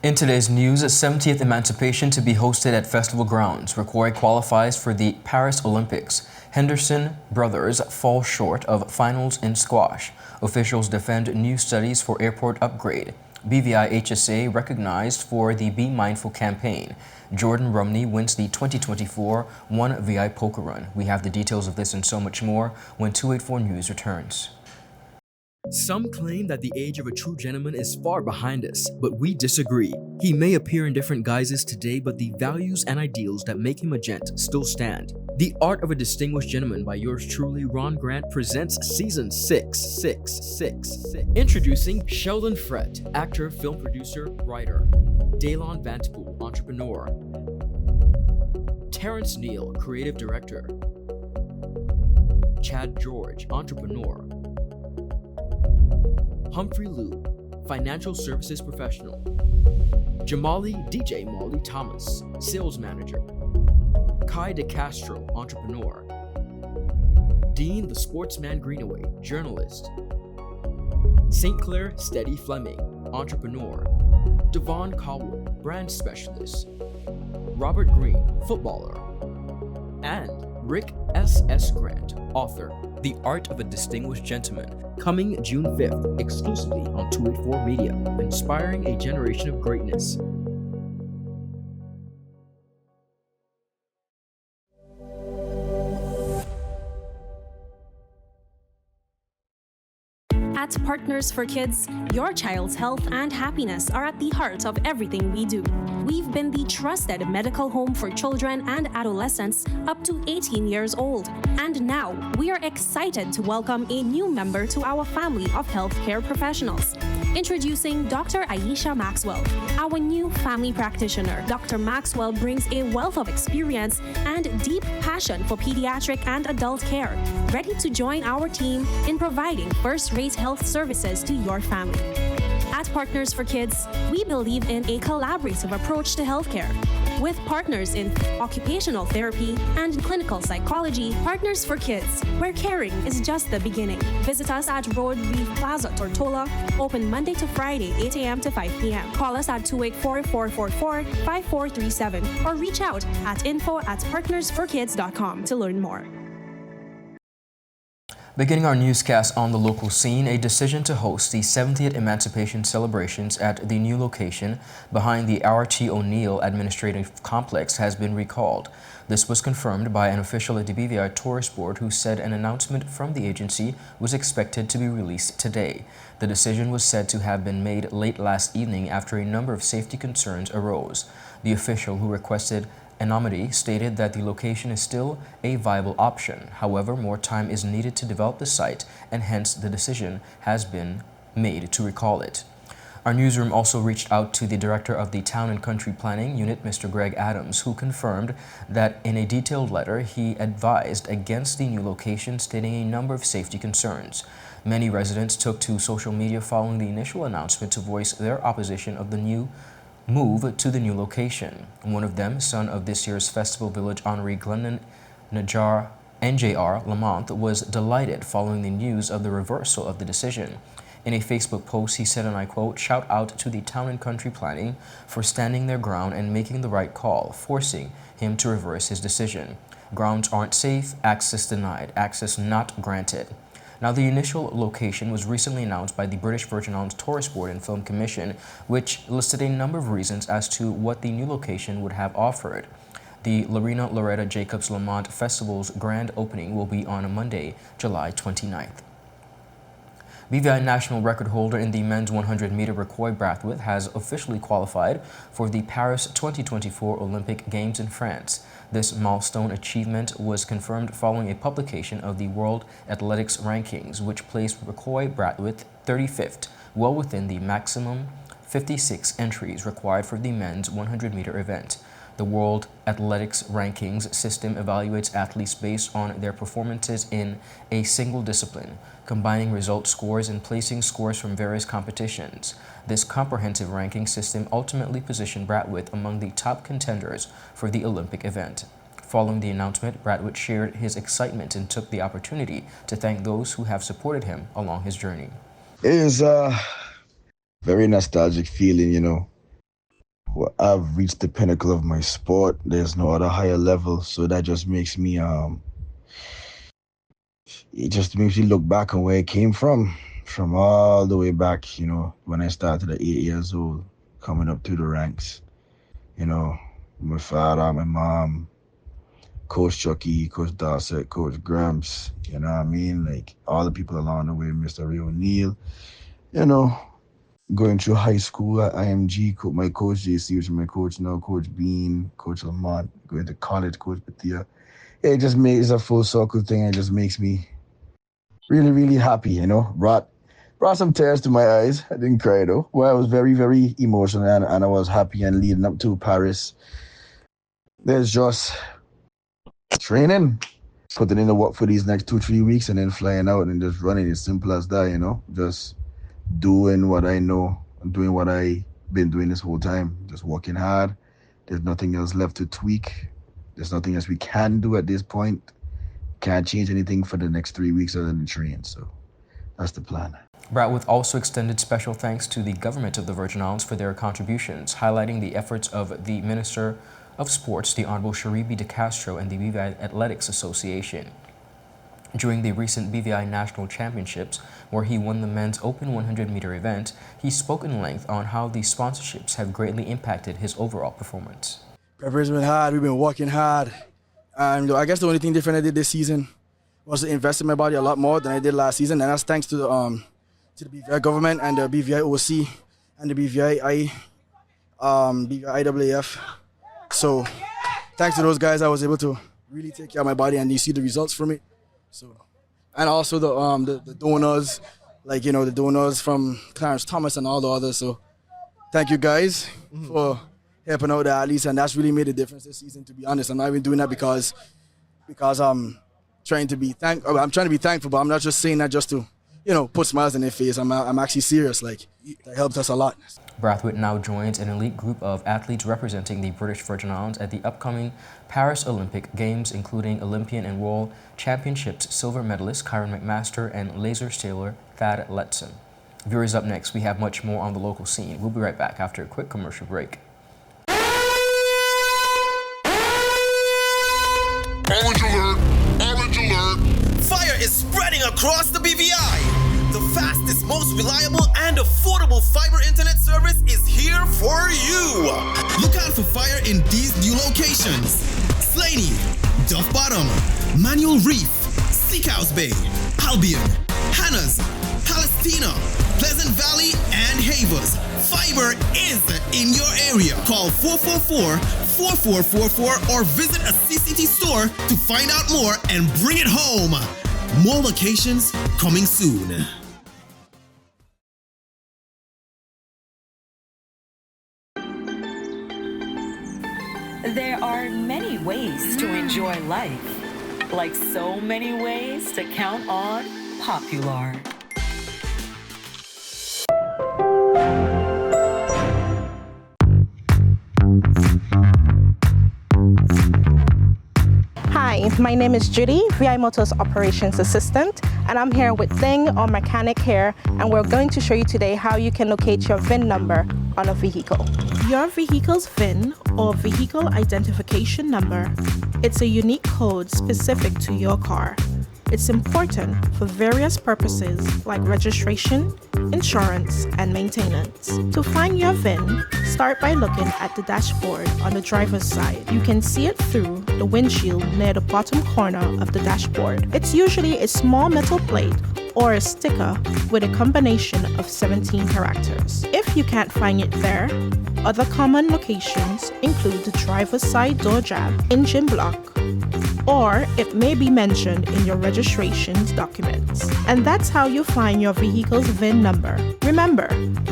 In today's news, 70th Emancipation to be hosted at festival grounds. RIKKOI qualifies for the Paris Olympics. Henderson brothers fall short of finals in squash. Officials defend new studies for airport upgrade. BVIHSA recognized for the Be Mindful campaign. Jordan Romney wins the 2024 1VI Poker Run. We have the details of this and so much more when 284 News returns. Some claim that the age of a true gentleman is far behind us, but we disagree. He may appear in different guises today, but the values and ideals that make him a gent still stand. The Art of a Distinguished Gentleman by yours truly, Ron Grant, presents Season 6. Introducing Sheldon Frett, actor, film producer, writer. Daylon Vantapool, entrepreneur. Terrence Neal, creative director. Chad George, entrepreneur. Humphrey Liu, financial services professional. Jamali DJ Molly Thomas, sales manager. Kai DeCastro, entrepreneur. Dean the Sportsman Greenaway, journalist. St. Clair Steady Fleming, entrepreneur. Devon Caldwell, brand specialist. Robert Green, footballer. And Rick S.S. Grant, author. The Art of a Distinguished Gentleman, coming June 5th, exclusively on 284 Media, inspiring a generation of greatness. At Partners for Kids, your child's health and happiness are at the heart of everything we do. We've been the trusted medical home for children and adolescents up to 18 years old. And now, we are excited to welcome a new member to our family of healthcare professionals. Introducing Dr. Aisha Maxwell, our new family practitioner. Dr. Maxwell brings a wealth of experience and deep passion for pediatric and adult care, ready to join our team in providing first-rate health services to your family. At Partners for Kids, we believe in a collaborative approach to healthcare. With partners in occupational therapy and clinical psychology, Partners for Kids, where caring is just the beginning. Visit us at Road Reef Plaza, Tortola, open Monday to Friday, 8 a.m. to 5 p.m. Call us at 284-444-5437 or reach out at info@partnersforkids.com to learn more. Beginning our newscast on the local scene, a decision to host the 70th Emancipation celebrations at the new location behind the R.T. O'Neill Administrative Complex has been recalled. This was confirmed by an official at the BVI Tourist Board who said an announcement from the agency was expected to be released today. The decision was said to have been made late last evening after a number of safety concerns arose. The official who requested anonymity stated that the location is still a viable option. However, more time is needed to develop the site, and hence the decision has been made to recall it. Our newsroom also reached out to the director of the Town and Country Planning Unit, Mr. Greg Adams, who confirmed that in a detailed letter he advised against the new location, stating a number of safety concerns. Many residents took to social media following the initial announcement to voice their opposition of the move to the new location. One of them, son of this year's Festival Village honoree Glennon NJR Lamont, was delighted following the news of the reversal of the decision. In a Facebook post, he said, and I quote, "Shout out to the Town and Country Planning for standing their ground and making the right call, forcing him to reverse his decision. Grounds aren't safe, access denied, access not granted." Now, the initial location was recently announced by the British Virgin Islands Tourist Board and Film Commission, which listed a number of reasons as to what the new location would have offered. The Lorena Loretta Jacobs Lamont Festival's grand opening will be on Monday, July 29th. BVI national record holder in the men's 100-meter RIKKOI Brathwaite has officially qualified for the Paris 2024 Olympic Games in France. This milestone achievement was confirmed following a publication of the World Athletics Rankings, which placed RIKKOI Brathwaite 35th, well within the maximum 56 entries required for the men's 100-meter event. The World Athletics Rankings system evaluates athletes based on their performances in a single discipline, combining result scores and placing scores from various competitions. This comprehensive ranking system ultimately positioned Brathwaite among the top contenders for the Olympic event. Following the announcement, Brathwaite shared his excitement and took the opportunity to thank those who have supported him along his journey. It is a very nostalgic feeling, you know. Well, I've reached the pinnacle of my sport. There's no other higher level, so that just makes me it just makes me look back on where I came from all the way back, when I started at 8 years old, coming up through the ranks. My father, my mom, Coach Chucky, Coach Dorset, Coach Gramps, you know what I mean? Like all the people along the way, Mr. Ray O'Neill, going through high school at IMG, my coach JC, which is my coach now, Coach Bean, Coach Lamont, going to college, Coach Patia. It just makes a full circle thing. It just makes me really, really happy, brought some tears to my eyes. I didn't cry though. Well, I was very, very emotional and I was happy. And leading up to Paris, there's just training, putting in the work for these next 2-3 weeks and then flying out and just running. As simple as that, just doing what I know and doing what I've been doing this whole time, just working hard. There's nothing else left to tweak. There's nothing else we can do at this point. Can't change anything for the next 3 weeks other than train. So that's the plan. Bratwood also extended special thanks to the government of the Virgin Islands for their contributions, highlighting the efforts of the Minister of Sports, the Honorable Sharibi De Castro, and the BVI Athletics Association. During the recent BVI National Championships, where he won the men's open 100-meter event, he spoke in length on how the sponsorships have greatly impacted his overall performance. Preparation's been hard. We've been working hard. And I guess the only thing different I did this season was to invest in my body a lot more than I did last season. And that's thanks to the BVI government and the BVI OC and the BVI IAAF. So thanks to those guys, I was able to really take care of my body, and you see the results from it. So, and also the donors, the donors from Clarence Thomas and all the others. So thank you guys for helping out the athletes, and that's really made a difference this season, to be honest. I'm not even doing that because I'm trying to be thankful, but I'm not just saying that just to, put smiles in their face. I'm actually serious. That helped us a lot. Brathwaite now joins an elite group of athletes representing the British Virgin Islands at the upcoming Paris Olympic Games, including Olympian and World Championships silver medalist Kyron McMaster and laser sailor Thad Letson. Viewers, up next, we have much more on the local scene. We'll be right back after a quick commercial break. Orange alert! Orange alert! Fire is spreading across the BVI. The fastest, most reliable, and affordable fiber internet service is here for you. Look out for fire in these new locations: Slaney, Duff Bottom, Manual Reef, Seacoast Bay, Albion, Hannah's, Palestina, Pleasant Valley, and Havers. Fiber is in your area. Call 444-4444 or visit a CCT store to find out more and bring it home. More locations coming soon. There are many ways to enjoy life, like so many ways to count on Popular. Hi, my name is Judy, VI Motors Operations Assistant, and I'm here with Thing, our mechanic here, and we're going to show you today how you can locate your VIN number on a vehicle. Your vehicle's VIN, or Vehicle Identification Number, it's a unique code specific to your car. It's important for various purposes like registration, insurance, and maintenance. To find your VIN, start by looking at the dashboard on the driver's side. You can see it through the windshield near the bottom corner of the dashboard. It's usually a small metal plate or a sticker with a combination of 17 characters. If you can't find it there, other common locations include the driver's side door jab, engine block, or it may be mentioned in your registration's documents. And that's how you find your vehicle's VIN number. Remember,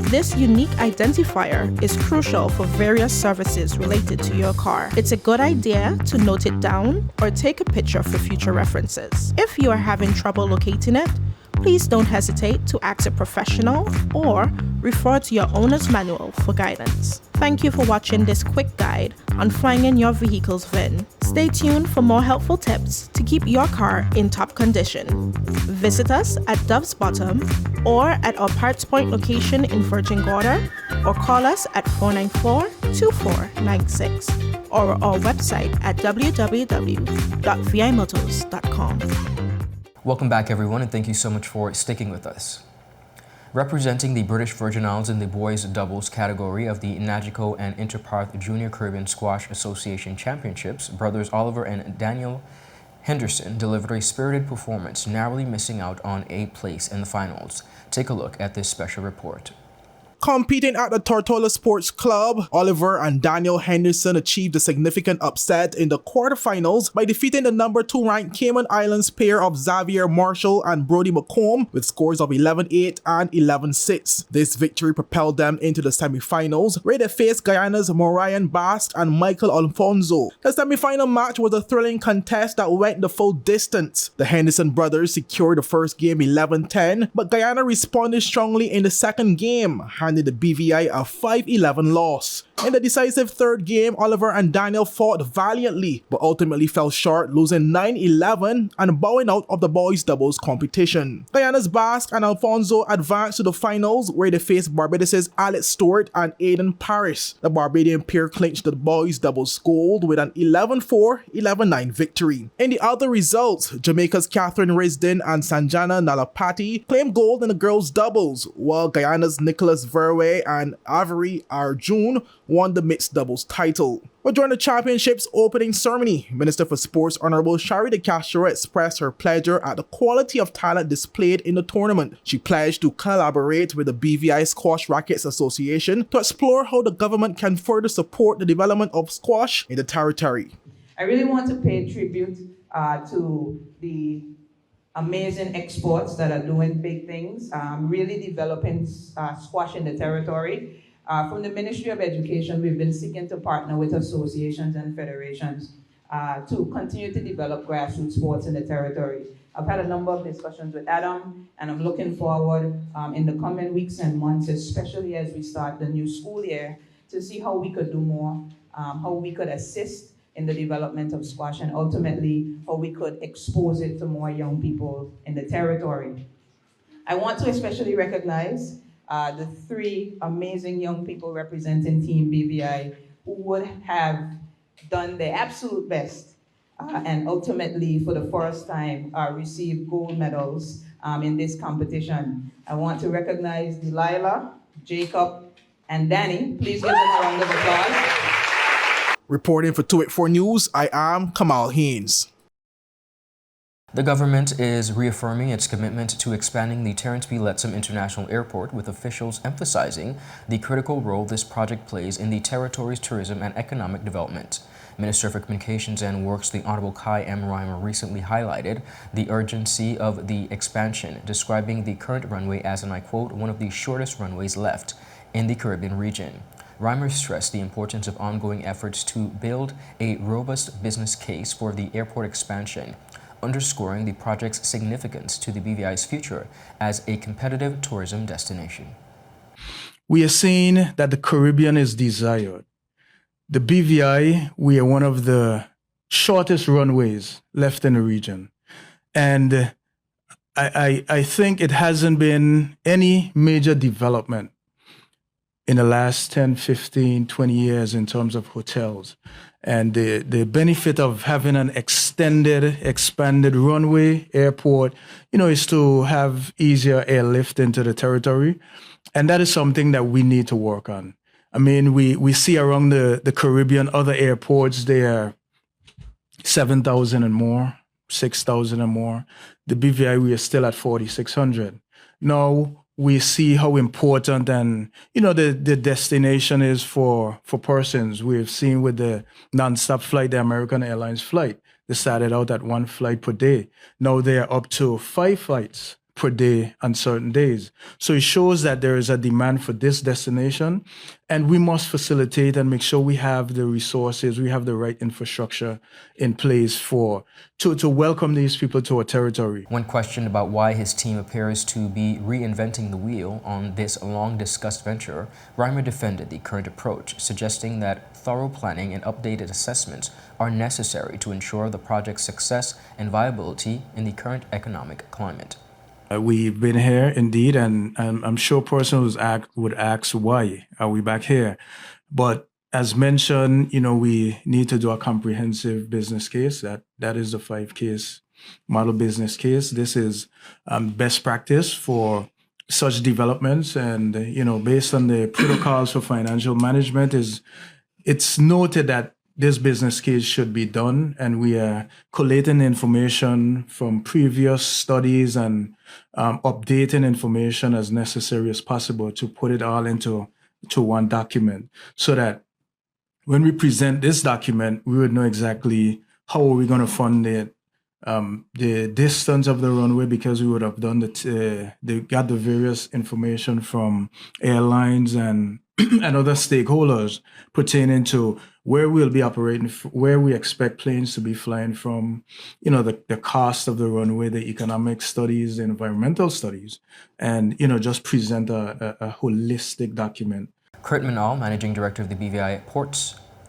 this unique identifier is crucial for various services related to your car. It's a good idea to note it down or take a picture for future references. If you are having trouble locating it, please don't hesitate to ask a professional or Refer to your owner's manual for guidance. Thank you for watching this quick guide on flying in your vehicle's VIN. Stay tuned for more helpful tips to keep your car in top condition. Visit us at Dove's Bottom or at our Parts Point location in Virgin Gorda, or call us at 494-2496 or our website at www.vimotors.com. Welcome back, everyone, and thank you so much for sticking with us. Representing the British Virgin Islands in the boys doubles category of the Nagico and Interparth Junior Caribbean Squash Association Championships, brothers Oliver and Daniel Henderson delivered a spirited performance, narrowly missing out on a place in the finals. Take a look at this special report. Competing at the Tortola Sports Club, Oliver and Daniel Henderson achieved a significant upset in the quarterfinals by defeating the number 2 ranked Cayman Islands pair of Xavier Marshall and Brody McComb with scores of 11-8 and 11-6. This victory propelled them into the semifinals, where they faced Guyana's Morian Basque and Michael Alfonso. The semifinal match was a thrilling contest that went the full distance. The Henderson brothers secured the first game 11-10, but Guyana responded strongly in the second game, handed the BVI a 5-11 loss. In the decisive third game, Oliver and Daniel fought valiantly, but ultimately fell short, losing 9-11 and bowing out of the boys doubles competition. Guyana's Basque and Alfonso advanced to the finals, where they faced Barbados' Alex Stewart and Aidan Paris. The Barbadian pair clinched the boys doubles gold with an 11-4, 11-9 victory. In the other results, Jamaica's Catherine Risden and Sanjana Nalapati claimed gold in the girls doubles, while Guyana's Nicholas Verwey and Avery Arjun won the mixed doubles title. But during the championship's opening ceremony, Minister for Sports Honorable Shari De Castro expressed her pleasure at the quality of talent displayed in the tournament. She pledged to collaborate with the BVI Squash Rackets Association to explore how the government can further support the development of squash in the territory. I really want to pay tribute to the amazing exports that are doing big things, really developing squash in the territory. From the Ministry of Education, we've been seeking to partner with associations and federations to continue to develop grassroots sports in the territory. I've had a number of discussions with Adam, and I'm looking forward in the coming weeks and months, especially as we start the new school year, to see how we could do more, how we could assist in the development of squash, and ultimately how we could expose it to more young people in the territory. I want to especially recognize the 3 amazing young people representing Team BVI who would have done their absolute best and ultimately, for the first time, received gold medals in this competition. I want to recognize Delilah, Jacob, and Danny. Please give them a round of applause. Reporting for 284 News, I am Kamal Haynes. The government is reaffirming its commitment to expanding the Terrence B. Lettsome International Airport, with officials emphasizing the critical role this project plays in the territory's tourism and economic development. Minister for Communications and Works, the Honorable Kai M. Reimer, recently highlighted the urgency of the expansion, describing the current runway as, and I quote, one of the shortest runways left in the Caribbean region. Reimer stressed the importance of ongoing efforts to build a robust business case for the airport expansion, underscoring the project's significance to the BVI's future as a competitive tourism destination. We are seeing that the Caribbean is desired. The BVI, we are one of the shortest runways left in the region. And I think it hasn't been any major development in the last 10, 15, 20 years in terms of hotels. And the benefit of having an expanded runway airport, is to have easier airlift into the territory. And that is something that we need to work on. I mean, we see around the Caribbean, other airports, they are 7,000 and more, 6,000 and more. The BVI, we are still at 4,600. Now, we see how important and, the destination is for persons. We've seen with the nonstop flight, the American Airlines flight. They started out at 1 flight per day. Now they are up to 5 flights per day on certain days. So it shows that there is a demand for this destination, and we must facilitate and make sure we have the resources, we have the right infrastructure in place to welcome these people to our territory. When questioned about why his team appears to be reinventing the wheel on this long-discussed venture, Reimer defended the current approach, suggesting that thorough planning and updated assessments are necessary to ensure the project's success and viability in the current economic climate. We've been here indeed, and I'm sure a person would ask, why are we back here? But as mentioned, we need to do a comprehensive business case. That is the 5-case model business case. This is best practice for such developments, and based on the protocols for financial management, it's noted that this business case should be done, and we are collating information from previous studies and updating information as necessary as possible to put it all into one document, so that when we present this document, we would know exactly how are we going to fund it, the distance of the runway, because we would have done they got the various information from airlines and other stakeholders pertaining to where we'll be operating, where we expect planes to be flying from, the cost of the runway, the economic studies, the environmental studies, and, just present a holistic document. Kurt Manal, Managing Director of the BVI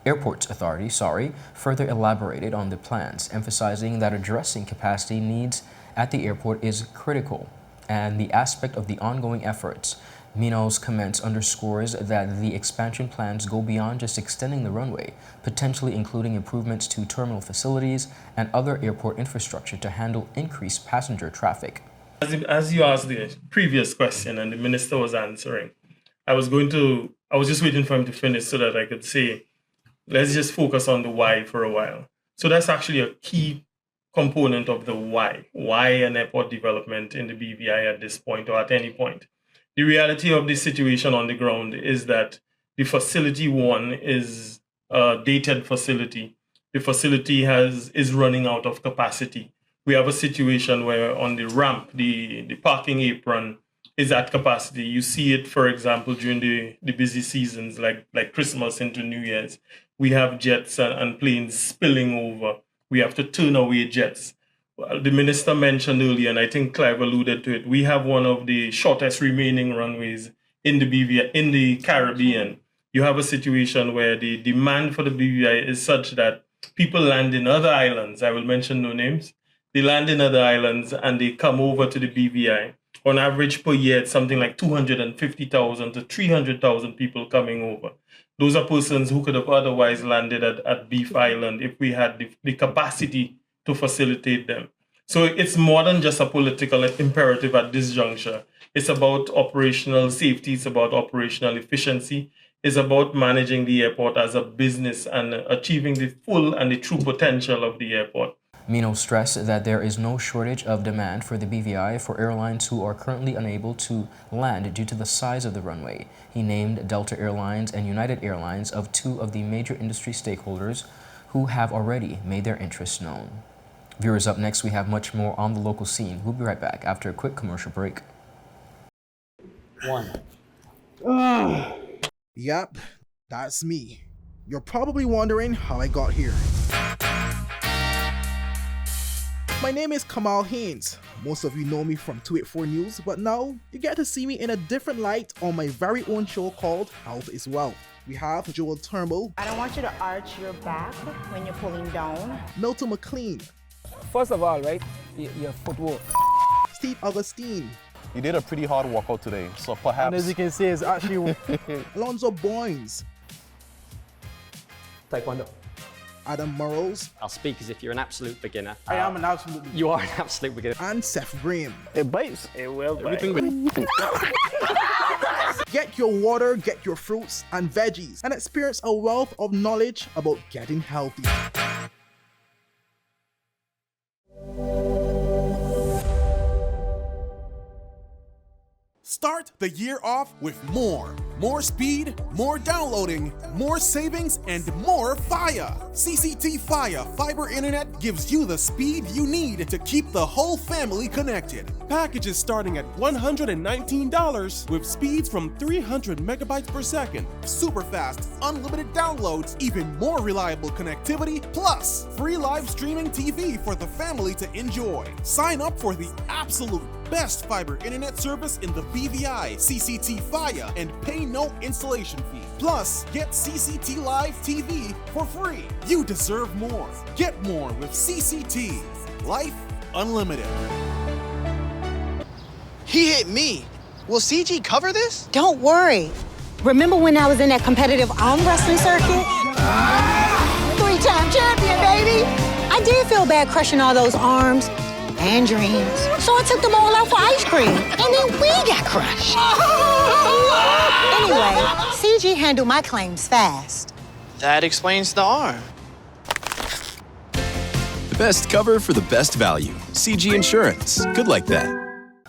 Airports Authority, further elaborated on the plans, emphasizing that addressing capacity needs at the airport is critical, and the aspect of the ongoing efforts. Minal's comments underscores that the expansion plans go beyond just extending the runway, potentially including improvements to terminal facilities and other airport infrastructure to handle increased passenger traffic. As you asked the previous question and the minister was answering, I was just waiting for him to finish so that I could say, let's just focus on the why for a while. So that's actually a key component of the why. Why an airport development in the BVI at this point or at any point? The reality of the situation on the ground is that the facility one is a dated facility. The facility is running out of capacity. We have a situation where on the ramp, the parking apron is at capacity. You see it, for example, during the busy seasons like Christmas into New Year's. We have jets and planes spilling over. We have to turn away jets. The minister mentioned earlier, and I think Clive alluded to it, we have one of the shortest remaining runways in the BVI, in the Caribbean. You have a situation where the demand for the BVI is such that people land in other islands. I will mention no names. They land in other islands and they come over to the BVI. On average per year, it's something like 250,000 to 300,000 people coming over. Those are persons who could have otherwise landed at Beef Island if we had the capacity to facilitate them. So it's more than just a political imperative at this juncture. It's about operational safety, it's about operational efficiency, it's about managing the airport as a business and achieving the full and the true potential of the airport. Mino stressed that there is no shortage of demand for the BVI for airlines who are currently unable to land due to the size of the runway. He named Delta Airlines and United Airlines of two of the major industry stakeholders who have already made their interests known. Viewers, up next we have much more on the local scene. We'll be right back after a quick commercial break. Yep, that's me. You're probably wondering how I got here. My name is Kamal Haynes. Most of you know me from 284 News, but now you get to see me in a different light on my very own show called Health is Wealth. We have Joel Turnbull. I don't want you to arch your back when you're pulling down. Milton McLean. First of all, right, your footwork. Steve Augustine. You did a pretty hard workout today, so perhaps... And as you can see, it's actually... Alonzo Boynes. Taekwondo. Adam Murrows. I'll speak as if you're an absolute beginner. I am an absolute beginner. You are an absolute beginner. And Seth Graham. It bites. It will bite. Get your water, get your fruits and veggies, and experience a wealth of knowledge about getting healthy. Start the year off with more. More speed, more downloading, more savings, and more fire. CCT Fire Fiber Internet gives you the speed you need to keep the whole family connected. Packages starting at $119 with speeds from 300 megabytes per second, super fast, unlimited downloads, even more reliable connectivity, plus free live streaming TV for the family to enjoy. Sign up for the absolute best fiber internet service in the BVI, CCT Fire, and pay no installation fee. Plus, get CCT Live TV for free. You deserve more. Get more with CCT. Life Unlimited. He hit me. Will CG cover this? Don't worry. Remember when I was in that competitive arm wrestling circuit? 3-time champion, baby! I did feel bad crushing all those arms and dreams. So I took them all out for ice cream, and then we got crushed. Anyway, CG handled my claims fast. That explains the arm. The best cover for the best value. CG Insurance. Good like that.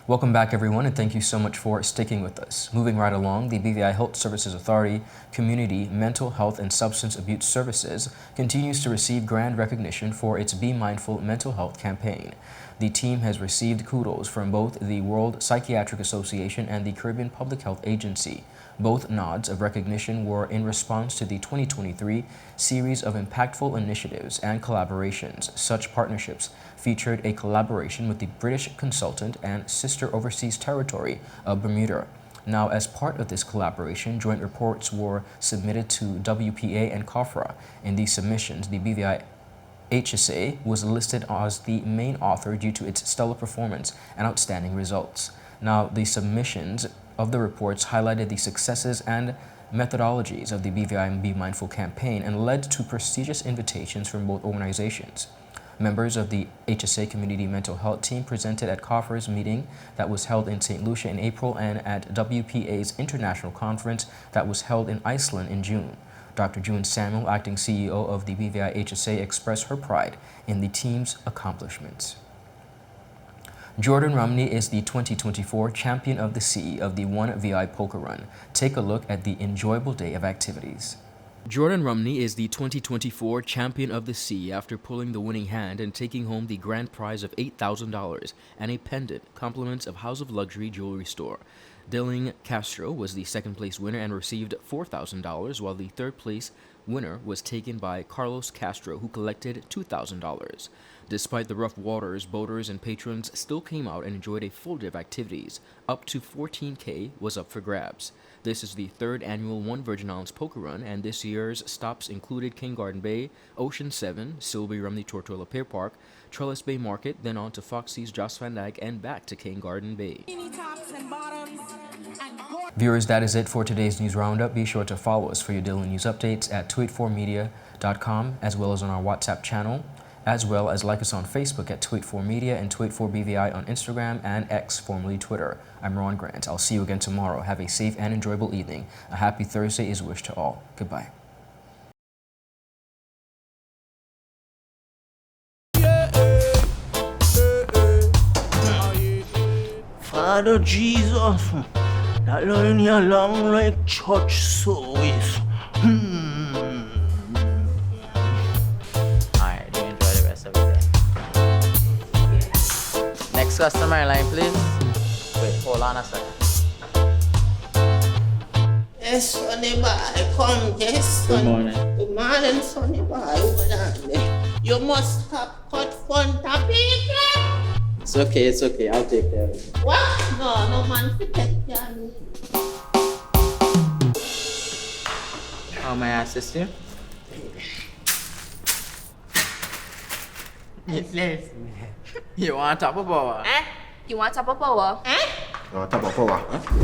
Welcome back, everyone, and thank you so much for sticking with us. Moving right along, the BVI Health Services Authority Community Mental Health and Substance Abuse Services continues to receive grand recognition for its Be Mindful Mental Health campaign. The team has received kudos from both the World Psychiatric Association and the Caribbean Public Health Agency. Both nods of recognition were in response to the 2023 series of impactful initiatives and collaborations. Such partnerships featured a collaboration with the British consultant and sister overseas territory of Bermuda. Now, as part of this collaboration, joint reports were submitted to WPA and COFRA. In these submissions, the BVIHSA was listed as the main author due to its stellar performance and outstanding results. Now, the submissions of the reports highlighted the successes and methodologies of the BVI and Be Mindful campaign and led to prestigious invitations from both organizations. Members of the HSA Community Mental Health team presented at COFRA's meeting that was held in St. Lucia in April and at WPA's International Conference that was held in Iceland in June. Dr. June Samuel, acting CEO of the BVI HSA, expressed her pride in the team's accomplishments. Jordan Romney is the 2024 Champion of the Sea of the 1VI Poker Run. Take a look at the enjoyable day of activities. Jordan Romney is the 2024 Champion of the Sea after pulling the winning hand and taking home the grand prize of $8,000 and a pendant, compliments of House of Luxury Jewelry Store. Dylan Castro was the second place winner and received $4,000, while the third place winner was taken by Carlos Castro, who collected $2,000. Despite the rough waters, boaters and patrons still came out and enjoyed a full day of activities. Up to $14K was up for grabs. This is the third annual One Virgin Islands Poker Run, and this year's stops included King Garden Bay, Ocean 7, Silby Rumney Tortola Pier Park, Trellis Bay Market, then on to Foxy's Joss Van Dyke, and back to King Garden Bay. Viewers, that is it for today's news roundup. Be sure to follow us for your daily news updates at 284media.com, as well as on our WhatsApp channel, as well as like us on Facebook at 284media and 284BVI on Instagram and X, formerly Twitter. I'm Ron Grant. I'll see you again tomorrow. Have a safe and enjoyable evening. A happy Thursday is wished to all. Goodbye. Father Jesus, that line here long like church service. Alright, do enjoy the rest of it then. Next customer line, please. Wait, hold on a second. Yes, Sonny boy, come, yes, Sonny. Good morning. Good morning, Sonny boy. Hold on there. You must have cut front of people. It's okay, I'll take care of it. What? No man to take care of me. How may I assist you? Yes. You want top of power? You want top of power?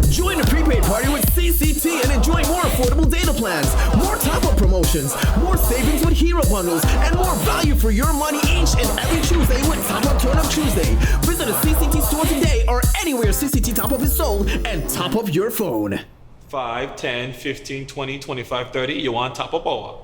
Join the prepaid party with CCT and enjoy more affordable data plans, more top-up promotions, more savings with hero bundles, and more value for your money each and every Tuesday with Top Up Turn Up Tuesday. Visit a CCT store today or anywhere CCT Top Up is sold and top up your phone. 5, 10, 15, 20, 25, 30. You want top of power?